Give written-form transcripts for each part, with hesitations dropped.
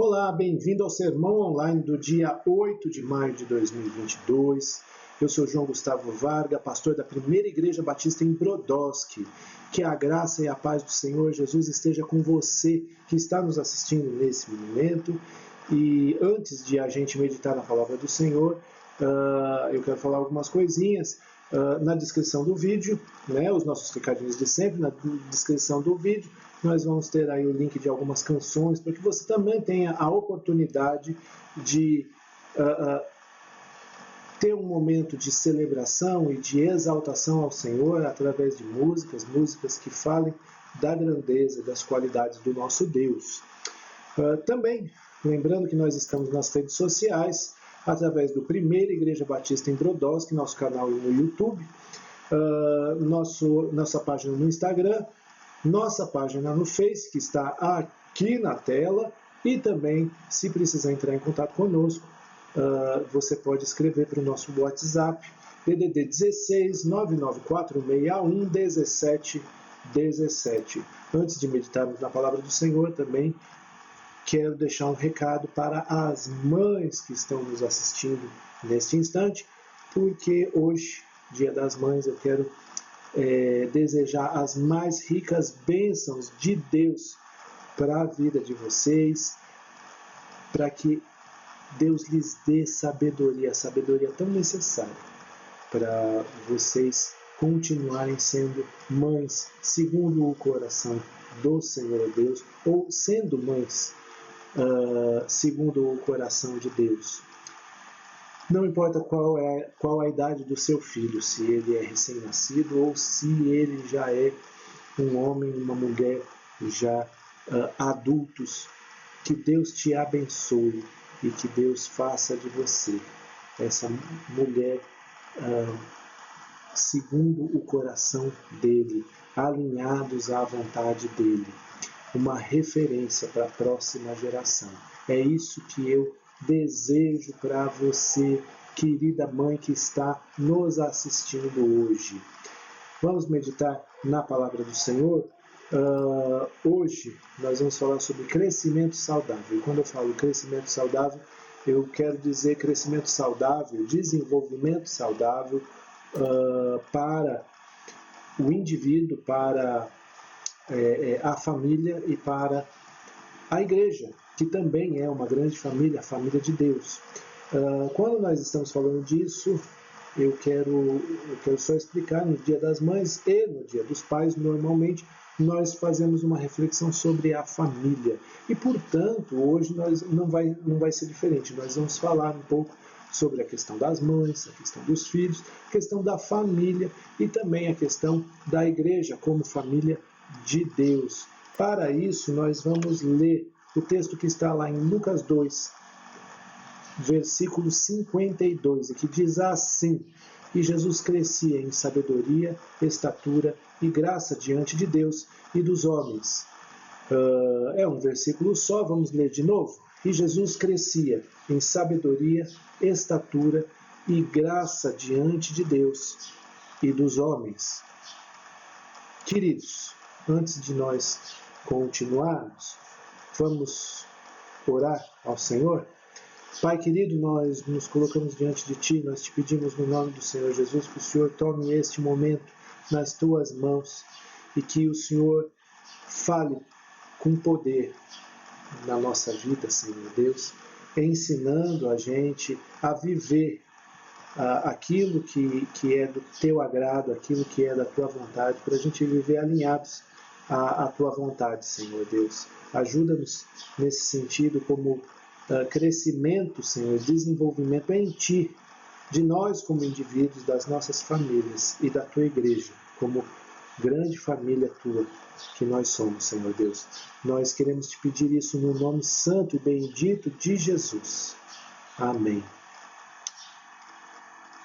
Olá, bem-vindo ao Sermão Online do dia 8 de maio de 2022. Eu sou João Gustavo Varga, pastor da Primeira Igreja Batista em Brodowski. Que a graça e a paz do Senhor Jesus esteja com você que está nos assistindo nesse momento. E antes de a gente meditar na palavra do Senhor, eu quero falar algumas coisinhas. Na descrição do vídeo, os nossos recadinhos de sempre, na descrição do vídeo, nós vamos ter aí o link de algumas canções, para que você também tenha a oportunidade de ter um momento de celebração e de exaltação ao Senhor através de músicas que falem da grandeza, das qualidades do nosso Deus. Também, lembrando que nós estamos nas redes sociais, através do Primeira Igreja Batista em Brodowski, nosso canal no YouTube, nossa página no Instagram, nossa página no Face, que está aqui na tela, e também, se precisar entrar em contato conosco, você pode escrever para o nosso WhatsApp, DDD 16 99461 1717. Antes de meditarmos na palavra do Senhor, também quero deixar um recado para as mães que estão nos assistindo neste instante, porque hoje, Dia das Mães, eu quero desejar as mais ricas bênçãos de Deus para a vida de vocês, para que Deus lhes dê sabedoria, a sabedoria tão necessária para vocês continuarem sendo mães segundo o coração do Senhor Deus, ou sendo mães segundo o coração de Deus. Não importa qual a idade do seu filho, se ele é recém-nascido ou se ele já é um homem, uma mulher já adultos, que Deus te abençoe e que Deus faça de você essa mulher segundo o coração dele, alinhados à vontade dele, uma referência para a próxima geração. É isso que eu desejo para você, querida mãe que está nos assistindo hoje. Vamos meditar na palavra do Senhor? Hoje nós vamos falar sobre crescimento saudável. E quando eu falo crescimento saudável, eu quero dizer crescimento saudável, desenvolvimento saudável para o indivíduo, para a família e para a igreja, que também é uma grande família, a família de Deus. Quando nós estamos falando disso, eu quero só explicar, no Dia das Mães e no Dia dos Pais, normalmente, nós fazemos uma reflexão sobre a família. E, portanto, hoje não vai ser diferente. Nós vamos falar um pouco sobre a questão das mães, a questão dos filhos, a questão da família e também a questão da igreja como família de Deus. Para isso, nós vamos ler o texto que está lá em Lucas 2, versículo 52, que diz assim: E Jesus crescia em sabedoria, estatura e graça diante de Deus e dos homens. É um versículo só, vamos ler de novo. E Jesus crescia em sabedoria, estatura e graça diante de Deus e dos homens. Queridos, antes de nós continuarmos, vamos orar ao Senhor? Pai querido, nós nos colocamos diante de Ti, nós te pedimos no nome do Senhor Jesus que o Senhor tome este momento nas Tuas mãos e que o Senhor fale com poder na nossa vida, Senhor Deus, ensinando a gente a viver aquilo que é do Teu agrado, aquilo que é da Tua vontade, para a gente viver alinhados à Tua vontade, Senhor Deus. Ajuda-nos nesse sentido como crescimento, Senhor, desenvolvimento em Ti, de nós como indivíduos, das nossas famílias e da Tua igreja, como grande família Tua que nós somos, Senhor Deus. Nós queremos Te pedir isso no nome santo e bendito de Jesus. Amém.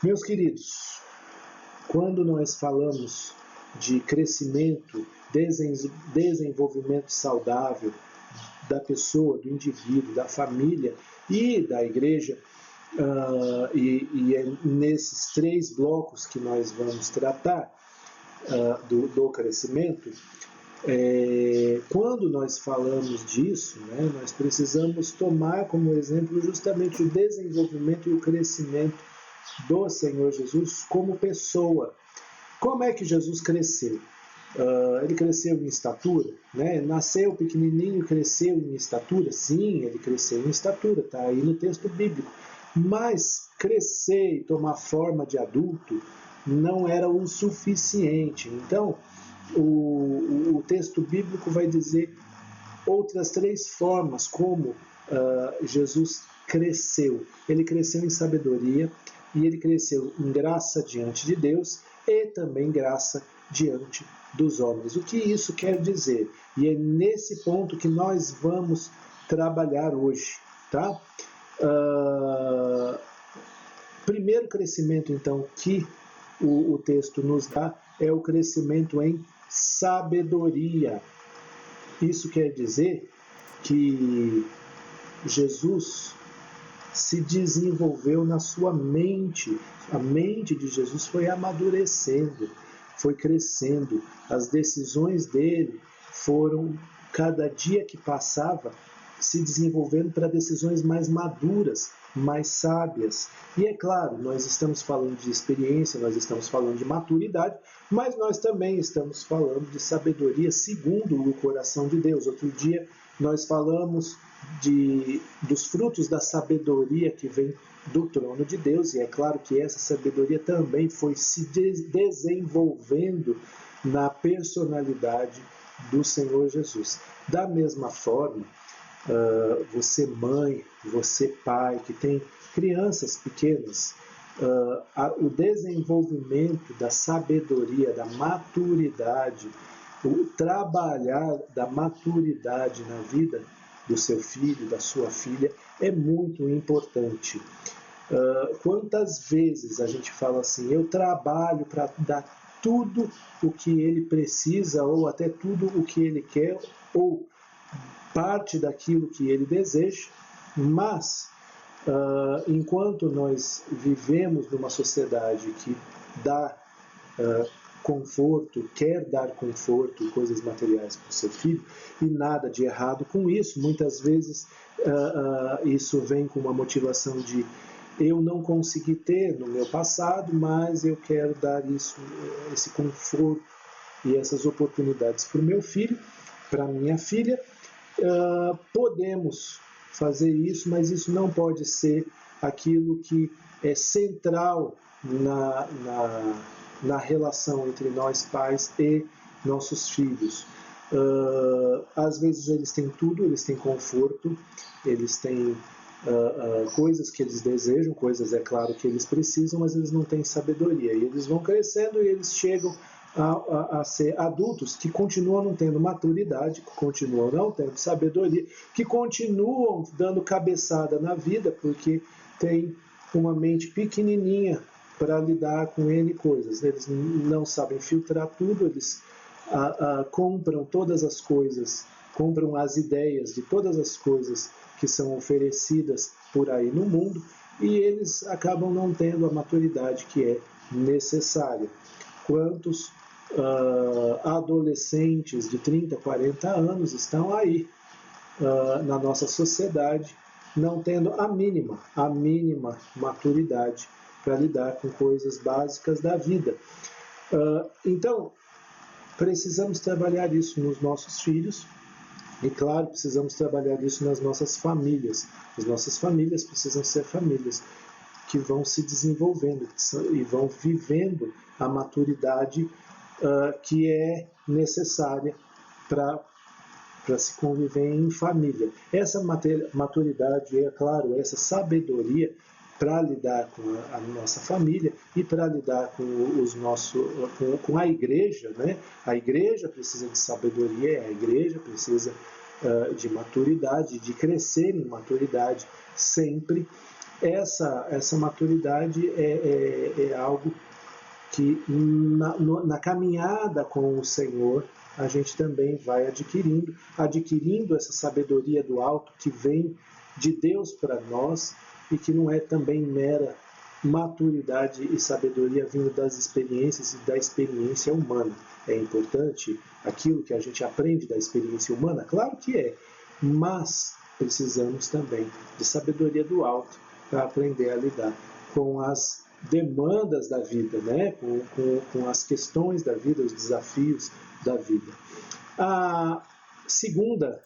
Meus queridos, quando nós falamos de crescimento, desenvolvimento saudável da pessoa, do indivíduo, da família e da igreja, e é nesses três blocos que nós vamos tratar do crescimento, Quando nós falamos disso, né, nós precisamos tomar como exemplo justamente o desenvolvimento e o crescimento do Senhor Jesus como pessoa. Como é que Jesus cresceu? Ele cresceu em estatura, né? Nasceu pequenininho e cresceu em estatura? Sim, ele cresceu em estatura, está aí no texto bíblico. Mas crescer e tomar forma de adulto não era o suficiente. Então, o texto bíblico vai dizer outras 3 formas como Jesus cresceu. Ele cresceu em sabedoria e ele cresceu em graça diante de Deus e também graça diante dos homens. O que isso quer dizer? E é nesse ponto que nós vamos trabalhar hoje, tá? Primeiro crescimento, então, que o texto nos dá é o crescimento em sabedoria. Isso quer dizer que Jesus se desenvolveu na sua mente. A mente de Jesus foi amadurecendo, foi crescendo. As decisões dele foram, cada dia que passava, se desenvolvendo para decisões mais maduras, mais sábias. E é claro, nós estamos falando de experiência, nós estamos falando de maturidade, mas nós também estamos falando de sabedoria segundo o coração de Deus. Outro dia nós falamos dos frutos da sabedoria que vem do trono de Deus, e é claro que essa sabedoria também foi se desenvolvendo na personalidade do Senhor Jesus. Da mesma forma, você mãe, você pai, que tem crianças pequenas, o desenvolvimento da sabedoria, da maturidade, o trabalhar da maturidade na vida do seu filho, da sua filha, é muito importante. Quantas vezes a gente fala assim, eu trabalho para dar tudo o que ele precisa, ou até tudo o que ele quer, ou parte daquilo que ele deseja, mas enquanto nós vivemos numa sociedade que dá conforto, quer dar conforto, coisas materiais para o seu filho, e nada de errado com isso, muitas vezes isso vem com uma motivação de eu não consegui ter no meu passado, mas eu quero dar esse conforto e essas oportunidades para o meu filho, para a minha filha. Podemos fazer isso, mas isso não pode ser aquilo que é central na relação entre nós pais e nossos filhos. Às vezes eles têm tudo, eles têm conforto, eles têm coisas que eles desejam, coisas, é claro, que eles precisam, mas eles não têm sabedoria. E eles vão crescendo e eles chegam a ser adultos que continuam não tendo maturidade, que continuam não tendo sabedoria, que continuam dando cabeçada na vida porque tem uma mente pequenininha para lidar com N coisas. Eles não sabem filtrar tudo, eles compram todas as coisas, compram as ideias de todas as coisas que são oferecidas por aí no mundo, e eles acabam não tendo a maturidade que é necessária. Quantos adolescentes de 30, 40 anos estão aí na nossa sociedade não tendo a mínima maturidade para lidar com coisas básicas da vida. Então, precisamos trabalhar isso nos nossos filhos e, claro, precisamos trabalhar isso nas nossas famílias. As nossas famílias precisam ser famílias que vão se desenvolvendo e vão vivendo a maturidade que é necessária para se conviver em família. Essa maturidade, é claro, essa sabedoria para lidar com a nossa família e para lidar com a igreja, né? A igreja precisa de sabedoria, a igreja precisa de maturidade, de crescer em maturidade sempre. Essa maturidade é algo que na caminhada com o Senhor a gente também vai adquirindo essa sabedoria do alto que vem de Deus para nós e que não é também mera maturidade e sabedoria vindo das experiências e da experiência humana. É importante aquilo que a gente aprende da experiência humana? Claro que é, mas precisamos também de sabedoria do alto para aprender a lidar com as demandas da vida, né? com as questões da vida, os desafios da vida. A segunda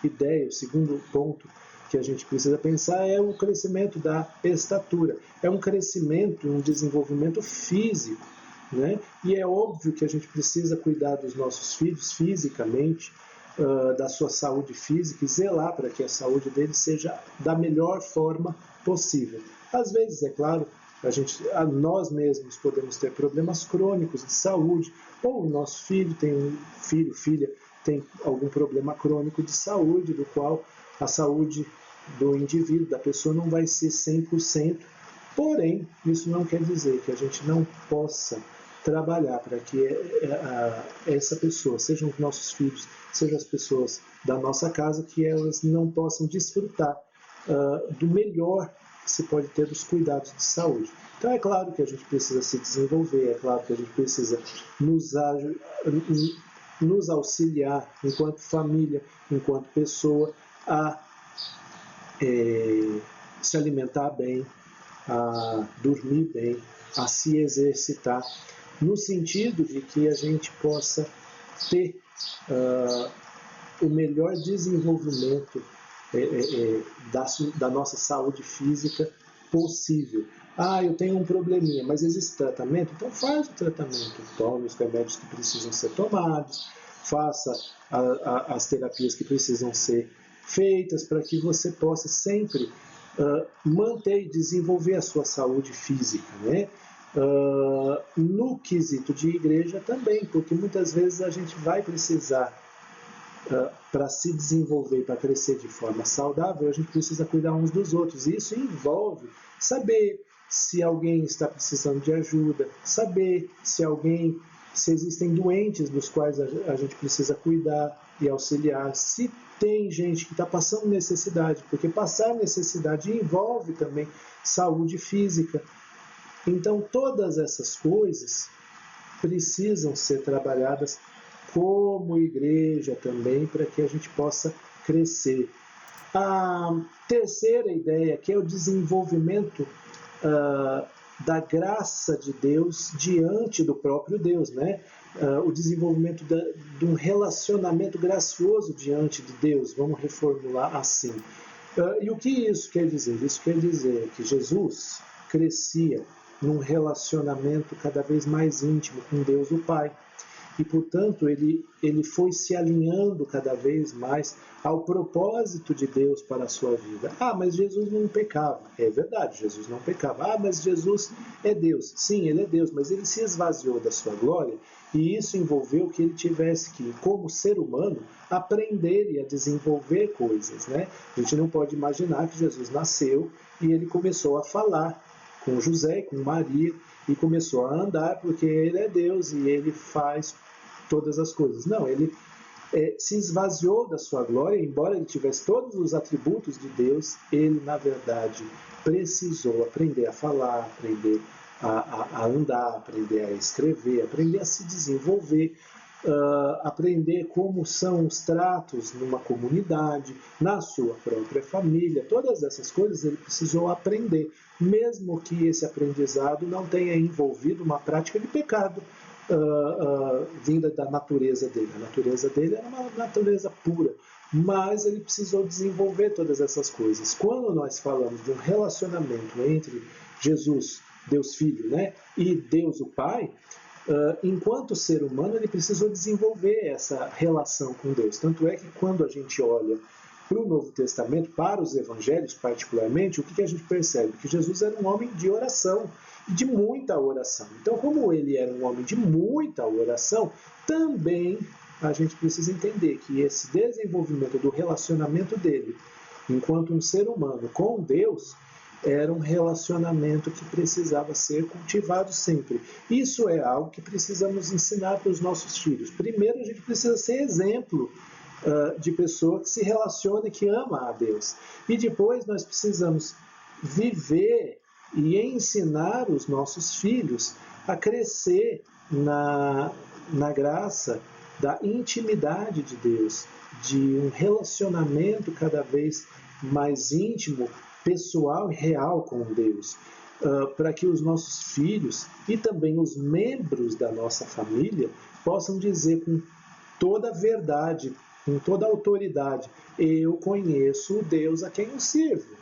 ideia, o segundo ponto que a gente precisa pensar é o crescimento da estatura. É um crescimento, um desenvolvimento físico, né? E é óbvio que a gente precisa cuidar dos nossos filhos fisicamente, da sua saúde física e zelar para que a saúde deles seja da melhor forma possível. Às vezes, é claro, nós mesmos podemos ter problemas crônicos de saúde, ou o nosso filho, filha, tem algum problema crônico de saúde, do qual a saúde do indivíduo, da pessoa, não vai ser 100%. Porém, isso não quer dizer que a gente não possa trabalhar para que essa pessoa, sejam os nossos filhos, sejam as pessoas da nossa casa, que elas não possam desfrutar do melhor que se pode ter dos cuidados de saúde. Então é claro que a gente precisa se desenvolver, é claro que a gente precisa nos auxiliar enquanto família, enquanto pessoa, a se alimentar bem, a dormir bem, a se exercitar, no sentido de que a gente possa ter o melhor desenvolvimento da nossa saúde física possível. Eu tenho um probleminha, mas existe tratamento? Então faz o tratamento, tome os remédios que precisam ser tomados, faça as terapias que precisam ser feitas para que você possa sempre manter e desenvolver a sua saúde física, né? No quesito de igreja também, porque muitas vezes a gente vai precisar, para se desenvolver, para crescer de forma saudável, a gente precisa cuidar uns dos outros. E isso envolve saber se alguém está precisando de ajuda, saber se existem doentes dos quais a gente precisa cuidar e auxiliar, se tem gente que está passando necessidade, porque passar necessidade envolve também saúde física. Então, todas essas coisas precisam ser trabalhadas como igreja também, para que a gente possa crescer. A terceira ideia, que é o desenvolvimento da graça de Deus diante do próprio Deus, né? O desenvolvimento de um relacionamento gracioso diante de Deus, vamos reformular assim. E o que isso quer dizer? Isso quer dizer que Jesus crescia num relacionamento cada vez mais íntimo com Deus o Pai. E, portanto, ele foi se alinhando cada vez mais ao propósito de Deus para a sua vida. Mas Jesus não pecava. É verdade, Jesus não pecava. Mas Jesus é Deus. Sim, ele é Deus, mas ele se esvaziou da sua glória, e isso envolveu que ele tivesse que, como ser humano, aprender e a desenvolver coisas, né? A gente não pode imaginar que Jesus nasceu e ele começou a falar com José, com Maria, e começou a andar porque ele é Deus e ele faz todas as coisas. Não, ele se esvaziou da sua glória, embora ele tivesse todos os atributos de Deus, ele, na verdade, precisou aprender a falar, aprender a andar, aprender a escrever, aprender a se desenvolver, aprender como são os tratos numa comunidade, na sua própria família. Todas essas coisas ele precisou aprender, mesmo que esse aprendizado não tenha envolvido uma prática de pecado vinda da natureza dele. A natureza dele era uma natureza pura, mas ele precisou desenvolver todas essas coisas. Quando nós falamos de um relacionamento entre Jesus, Deus Filho, né, e Deus o Pai, enquanto ser humano, ele precisou desenvolver essa relação com Deus. Tanto é que quando a gente olha para o Novo Testamento, para os Evangelhos particularmente, o que a gente percebe? Que Jesus era um homem de oração, de muita oração. Então, como ele era um homem de muita oração, também a gente precisa entender que esse desenvolvimento do relacionamento dele, enquanto um ser humano com Deus, era um relacionamento que precisava ser cultivado sempre. Isso é algo que precisamos ensinar para os nossos filhos. Primeiro, a gente precisa ser exemplo de pessoa que se relaciona e que ama a Deus. E depois nós precisamos viver e ensinar os nossos filhos a crescer na graça da intimidade de Deus, de um relacionamento cada vez mais íntimo, pessoal e real com Deus, para que os nossos filhos e também os membros da nossa família possam dizer com toda a verdade, com toda a autoridade: eu conheço o Deus a quem eu sirvo.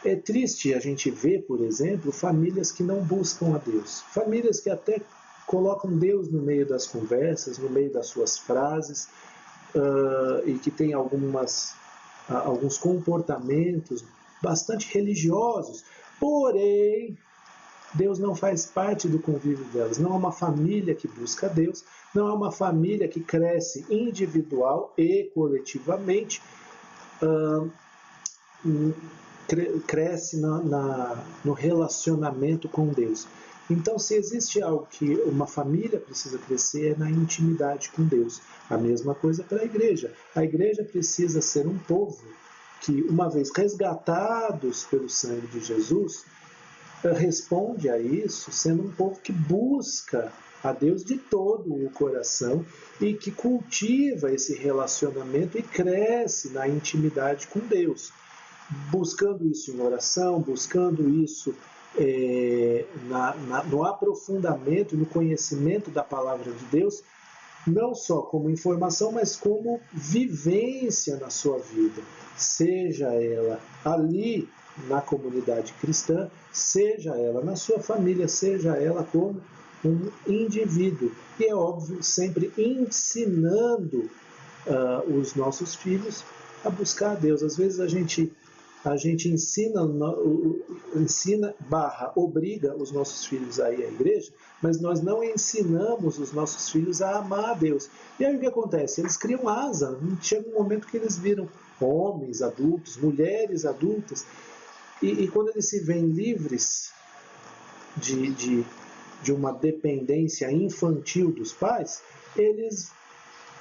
É triste a gente ver, por exemplo, famílias que não buscam a Deus. Famílias que até colocam Deus no meio das conversas, no meio das suas frases, e que têm alguns comportamentos bastante religiosos. Porém, Deus não faz parte do convívio delas. Não é uma família que busca Deus, não é uma família que cresce individual e coletivamente, cresce no relacionamento com Deus. Então, se existe algo que uma família precisa crescer, é na intimidade com Deus. A mesma coisa para a igreja. A igreja precisa ser um povo que, uma vez resgatados pelo sangue de Jesus, responde a isso sendo um povo que busca a Deus de todo o coração e que cultiva esse relacionamento e cresce na intimidade com Deus, buscando isso em oração, buscando isso no aprofundamento, no conhecimento da palavra de Deus, não só como informação, mas como vivência na sua vida, seja ela ali na comunidade cristã, seja ela na sua família, seja ela como um indivíduo. E é óbvio, sempre ensinando os nossos filhos a buscar a Deus. Às vezes a gente obriga os nossos filhos a ir à igreja, mas nós não ensinamos os nossos filhos a amar a Deus. E aí o que acontece? Eles criam asa. Chega um momento que eles viram homens adultos, mulheres adultas, e quando eles se veem livres de uma dependência infantil dos pais, eles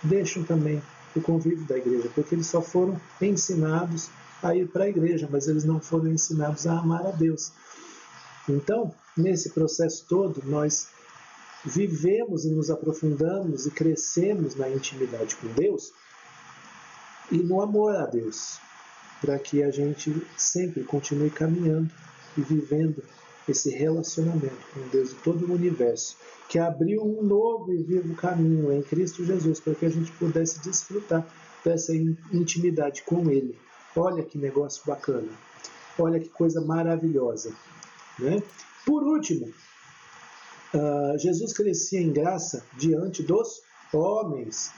deixam também o convívio da igreja, porque eles só foram ensinados a ir para a igreja, mas eles não foram ensinados a amar a Deus. Então, nesse processo todo, nós vivemos e nos aprofundamos e crescemos na intimidade com Deus e no amor a Deus, para que a gente sempre continue caminhando e vivendo esse relacionamento com Deus de todo o universo, que abriu um novo e vivo caminho em Cristo Jesus, para que a gente pudesse desfrutar dessa intimidade com Ele. Olha que negócio bacana, olha que coisa maravilhosa, né? Por último, Jesus crescia em graça diante dos homens.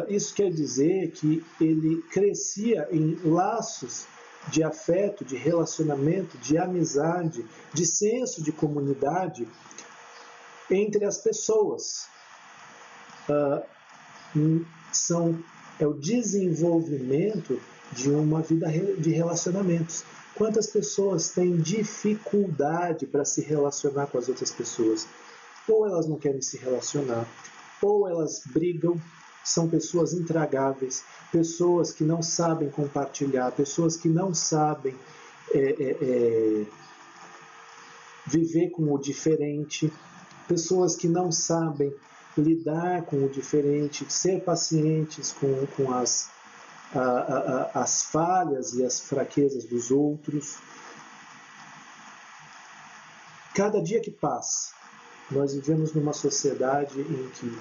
Isso quer dizer que ele crescia em laços de afeto, de relacionamento, de amizade, de senso de comunidade entre as pessoas. É o desenvolvimento de uma vida de relacionamentos. Quantas pessoas têm dificuldade para se relacionar com as outras pessoas? Ou elas não querem se relacionar, ou elas brigam, são pessoas intragáveis, pessoas que não sabem compartilhar, pessoas que não sabem viver com o diferente, pessoas que não sabem lidar com o diferente, ser pacientes com as falhas e as fraquezas dos outros. Cada dia que passa, nós vivemos numa sociedade em que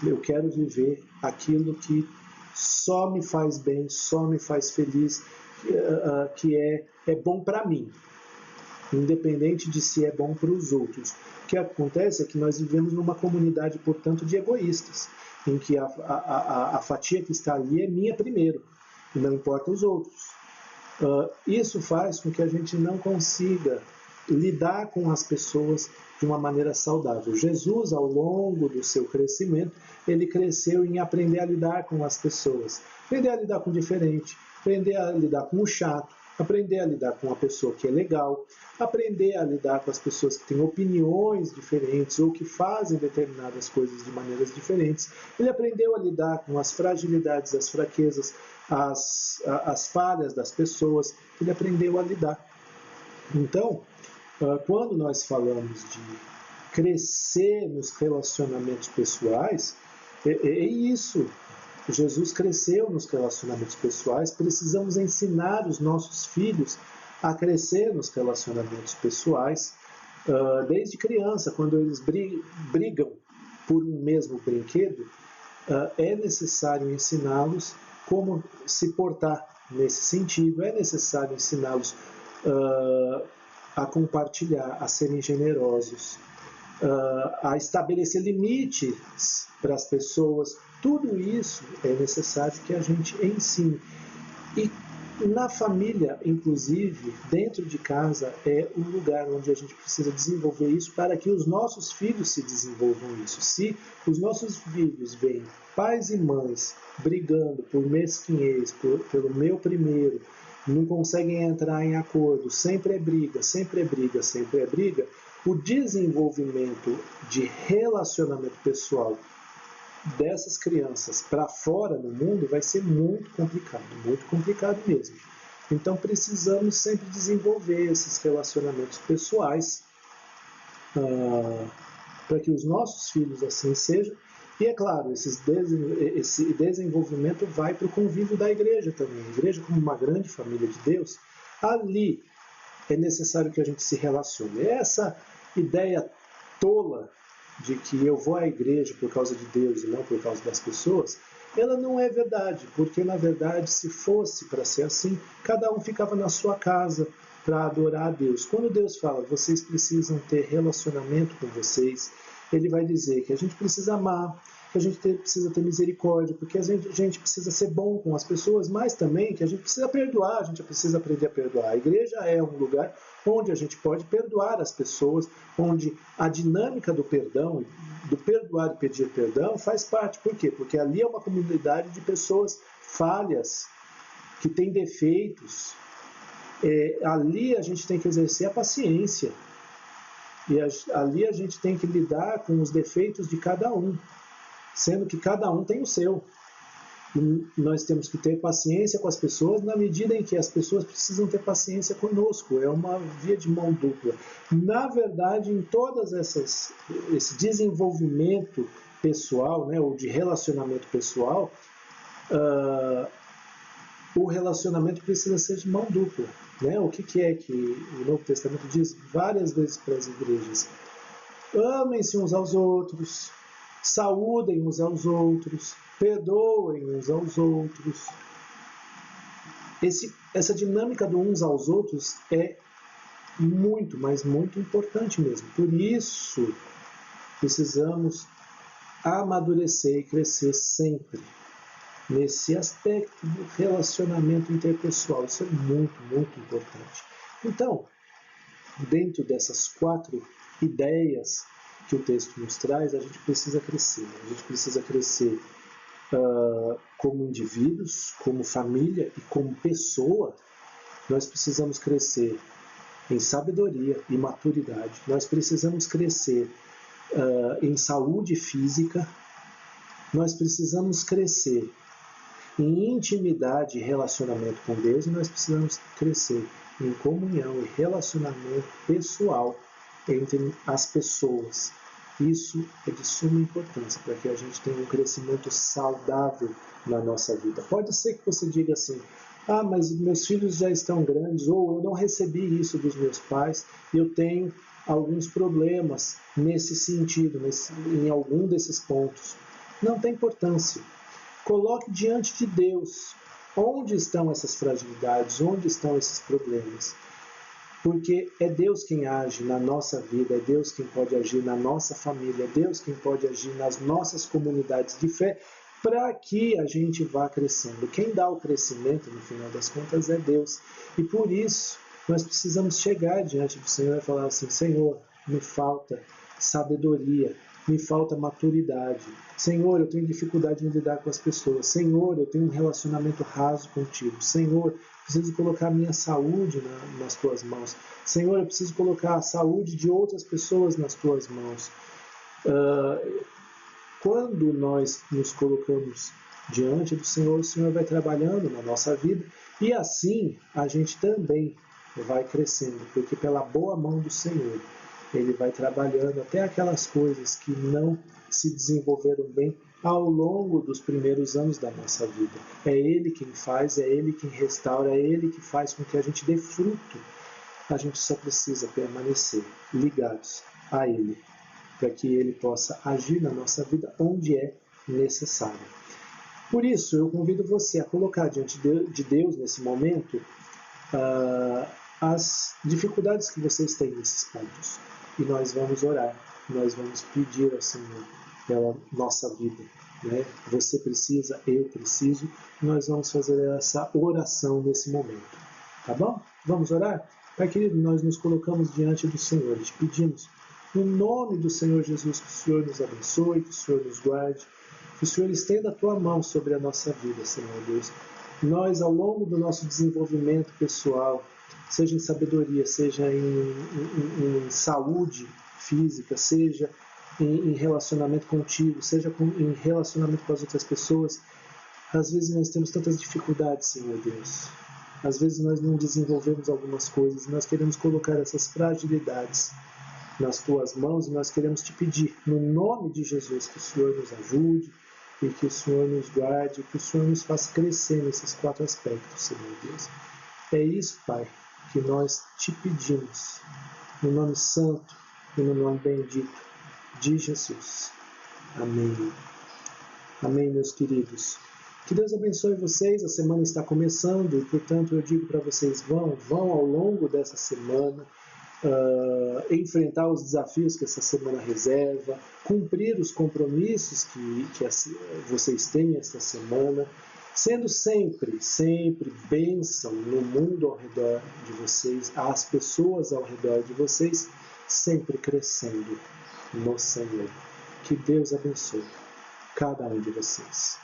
eu quero viver aquilo que só me faz bem, só me faz feliz, que é bom para mim, independente de se é bom para os outros. O que acontece é que nós vivemos numa comunidade, portanto, de egoístas, em que a fatia que está ali é minha primeiro, e não importa os outros. Isso faz com que a gente não consiga lidar com as pessoas de uma maneira saudável. Jesus, ao longo do seu crescimento, ele cresceu em aprender a lidar com as pessoas, aprender a lidar com o diferente, aprender a lidar com o chato, aprender a lidar com a pessoa que é legal, aprender a lidar com as pessoas que têm opiniões diferentes ou que fazem determinadas coisas de maneiras diferentes. Ele aprendeu a lidar com as fragilidades, as fraquezas, as falhas das pessoas. Ele aprendeu a lidar. Então, quando nós falamos de crescer nos relacionamentos pessoais, é isso. Jesus cresceu nos relacionamentos pessoais, precisamos ensinar os nossos filhos a crescer nos relacionamentos pessoais, desde criança, quando eles brigam por um mesmo brinquedo, é necessário ensiná-los como se portar nesse sentido, é necessário ensiná-los a compartilhar, a serem generosos, a estabelecer limites para as pessoas. Tudo isso é necessário que a gente ensine. E na família, inclusive, dentro de casa, é um lugar onde a gente precisa desenvolver isso para que os nossos filhos se desenvolvam isso. Se os nossos filhos veem pais e mães brigando por mesquinhez, pelo meu primeiro, não conseguem entrar em acordo, sempre é briga, sempre é briga, sempre é briga, o desenvolvimento de relacionamento pessoal dessas crianças para fora no mundo vai ser muito complicado mesmo. Então precisamos sempre desenvolver esses relacionamentos pessoais para que os nossos filhos assim sejam. E é claro, esse desenvolvimento vai para o convívio da igreja também. A igreja, como uma grande família de Deus, ali é necessário que a gente se relacione. Essa ideia tola de que eu vou à igreja por causa de Deus e não por causa das pessoas, ela não é verdade, porque na verdade, se fosse para ser assim, cada um ficava na sua casa para adorar a Deus. Quando Deus fala, vocês precisam ter relacionamento com vocês, ele vai dizer que a gente precisa amar, que a gente precisa ter misericórdia, porque a gente precisa ser bom com as pessoas, mas também que a gente precisa perdoar, a gente precisa aprender a perdoar. A igreja é um lugar onde a gente pode perdoar as pessoas, onde a dinâmica do perdão, do perdoar e pedir perdão faz parte. Por quê? Porque ali é uma comunidade de pessoas falhas, que têm defeitos. Ali a gente tem que exercer a paciência. E ali a gente tem que lidar com os defeitos de cada um, sendo que cada um tem o seu. E nós temos que ter paciência com as pessoas na medida em que as pessoas precisam ter paciência conosco. É uma via de mão dupla. Na verdade, em todas esse desenvolvimento pessoal, né, ou de relacionamento pessoal, o relacionamento precisa ser de mão dupla. Né? O que é que o Novo Testamento diz várias vezes para as igrejas? Amem-se uns aos outros, saúdem uns aos outros, perdoem uns aos outros. Essa dinâmica do uns aos outros é muito, mas muito importante mesmo. Por isso, precisamos amadurecer e crescer sempre nesse aspecto do relacionamento interpessoal. Isso é muito, muito importante. Então, dentro dessas 4 ideias que o texto nos traz, a gente precisa crescer. A gente precisa crescer como indivíduos, como família e como pessoa. Nós precisamos crescer em sabedoria e maturidade. Nós precisamos crescer em saúde física. Nós precisamos crescer em intimidade e relacionamento com Deus, e nós precisamos crescer em comunhão e relacionamento pessoal entre as pessoas. Isso é de suma importância para que a gente tenha um crescimento saudável na nossa vida. Pode ser que você diga assim, mas meus filhos já estão grandes, ou eu não recebi isso dos meus pais, e eu tenho alguns problemas nesse sentido, em algum desses pontos. Não tem importância. Coloque diante de Deus onde estão essas fragilidades, onde estão esses problemas. Porque é Deus quem age na nossa vida, é Deus quem pode agir na nossa família, é Deus quem pode agir nas nossas comunidades de fé, para que a gente vá crescendo. Quem dá o crescimento, no final das contas, é Deus. E por isso, nós precisamos chegar diante do Senhor e falar assim, Senhor, me falta sabedoria, me falta maturidade. Senhor, eu tenho dificuldade em lidar com as pessoas. Senhor, eu tenho um relacionamento raso contigo. Senhor, preciso colocar a minha saúde nas tuas mãos. Senhor, eu preciso colocar a saúde de outras pessoas nas tuas mãos. Quando nós nos colocamos diante do Senhor, o Senhor vai trabalhando na nossa vida e assim a gente também vai crescendo, porque pela boa mão do Senhor, Ele vai trabalhando até aquelas coisas que não se desenvolveram bem ao longo dos primeiros anos da nossa vida. É Ele quem faz, é Ele quem restaura, é Ele que faz com que a gente dê fruto. A gente só precisa permanecer ligados a Ele, para que Ele possa agir na nossa vida onde é necessário. Por isso, eu convido você a colocar diante de Deus, nesse momento, as dificuldades que vocês têm nesses pontos. E nós vamos orar, nós vamos pedir ao Senhor pela nossa vida. Né? Você precisa, eu preciso, nós vamos fazer essa oração nesse momento. Tá bom? Vamos orar? Pai querido, nós nos colocamos diante do Senhor e te pedimos, no nome do Senhor Jesus, que o Senhor nos abençoe, que o Senhor nos guarde, que o Senhor estenda a tua mão sobre a nossa vida, Senhor Deus. Nós, ao longo do nosso desenvolvimento pessoal, seja em sabedoria, seja em saúde física, seja em relacionamento contigo, seja em relacionamento com as outras pessoas, às vezes nós temos tantas dificuldades, Senhor Deus. Às vezes nós não desenvolvemos algumas coisas, nós queremos colocar essas fragilidades nas tuas mãos e nós queremos te pedir, no nome de Jesus, que o Senhor nos ajude e que o Senhor nos guarde, que o Senhor nos faça crescer nesses 4 aspectos, Senhor Deus. É isso, Pai, que nós te pedimos, no nome santo e no nome bendito de Jesus. Amém. Amém, meus queridos. Que Deus abençoe vocês, a semana está começando e, portanto, eu digo para vocês, vão ao longo dessa semana enfrentar os desafios que essa semana reserva, cumprir os compromissos que vocês têm esta semana, sendo sempre bênção no mundo ao redor de vocês, às pessoas ao redor de vocês, sempre crescendo no Senhor. Que Deus abençoe cada um de vocês.